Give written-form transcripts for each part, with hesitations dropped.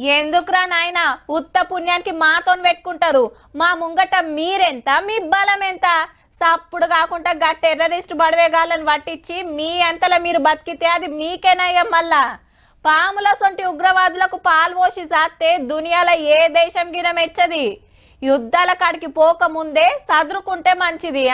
ఎందుకురా నాయనా ఉత్త పుణ్యానికి మాతోని పెట్టుకుంటారు. మా ముంగట మీరెంత, మీ బలం ఎంత? సప్పుడు కాకుండా గా టెర్రరిస్ట్ బడవేగాళ్ళని పట్టించి మీ అంతలా మీరు బతికితే అది మీకేనయ్యా. మళ్ళా పాముల సొంటి ఉగ్రవాదులకు పాలు పోసి సాస్తే దునియాలో ఏ దేశం గిన మెచ్చది. యుద్ధాల కాడికి పోకముందే సదురుకుంటే మంచిది.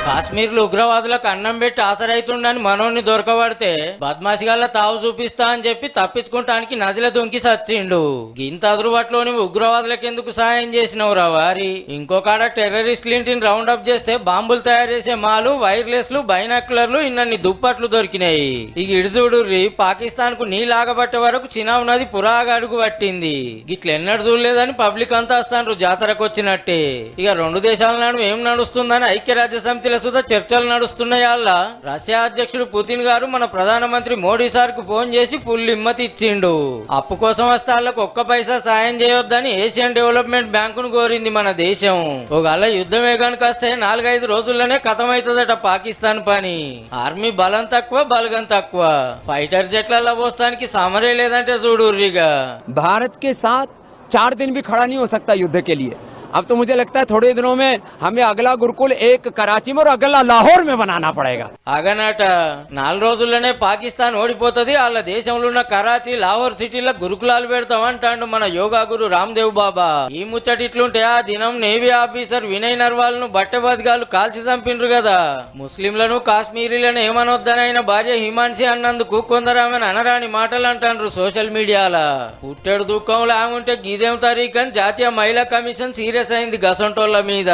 కాశ్మీర్లో ఉగ్రవాదులకు అన్నం పెట్టి ఆసరైతుండని మనోన్ని దొరకబడితే బద్మాషిగాళ్ళ తావు చూపిస్తా అని చెప్పి తప్పించుకుంటానికి నదిలో దొంకి సచ్చిండు. గింత అదురుబాటులోని ఉగ్రవాదులకు ఎందుకు సాయం చేసినవురా వారి? ఇంకొకాడ టెర్రరిస్టులు ఇంటిని రౌండ్ అప్ చేస్తే బాంబులు తయారు చేసే మాలు, వైర్లెస్లు, బైనాక్యులర్లు ఇన్నన్ని దుప్పట్లు దొరికినాయి. ఇక ఇడుచుడుర్రి పాకిస్తాన్ కు నీలాగబట్టే వరకు చినాబ్ నది పురాగా అడుగు పట్టింది. గిట్లెన్నడు చూడలేదని పబ్లిక్ అంతా వస్తాను జాతరకు వచ్చినట్టే. ఇక రెండు దేశాల నడుమ ఏం నడుస్తుందని ఐక్యరాజ్య సమితిలో సుధా చర్చలు నడుస్తున్నాయల్లా. రష్యా అధ్యక్షుడు పుతిన్ గారు మన ప్రధానమంత్రి మోడీ సార్ కు ఫోన్ చేసి ఫుల్ హిమ్మతి ఇచ్చిండు. అప్పు కోసం వస్తే వాళ్ళకు ఒక్క పైసా సాయం చేయొద్దని ఏషియన్ డెవలప్మెంట్ బ్యాంకును కోరింది మన దేశం. ఒకవేళ యుద్ధం వేగానికి వస్తే 4-5 రోజుల్లోనే ఖతమవుతుందట పాకిస్తాన్ పని. ఆర్మీ బలం తక్కువ, బలగం తక్కువ. ఫైటర్ జెట్లలో పోస్తానికి సమరే లేదంటే చూడుర్రిగా. భారత్ के साथ 4 दिन भी खड़ा नहीं हो सकता युद्ध के लिए। अब तो मुझे लगता है थोड़े दिनों में हमें अगला गुरुकुल एक कराची में और अगला लाहौर में बनाना पड़ेगा. అగనట 4 రోజుల్లోనే పాకిస్తాన్ ఓడిపోతుంది. వాళ్ళ దేశంలో ఉన్న కరాచీ, లాహోర్ సిటీలో గురుకులాలు పెడతామంటాడు మన యోగా గురు రామ్దేవ్ బాబా. ఈ ముచ్చటి ఇట్లుంటే ఆ దినం నేవీ ఆఫీసర్ వినయ్ నర్వాల్ ను బట్టబద్గాలు కాల్చి చంపిండ్రు కదా. ముస్లింలను, కాశ్మీరీలను ఏమనొద్దని ఆయన భార్య హిమాన్సి అన్నందుకు కొందరు ఆమెను అనరాని మాటలు అంటారు సోషల్ మీడియాలో. పుట్టెడు దుఃఖంలో ఆమె ఉంటే గీదేం తరీఖ్ అని జాతీయ మహిళా కమిషన్ సీరియస్ అయింది గసంటోళ్ల మీద.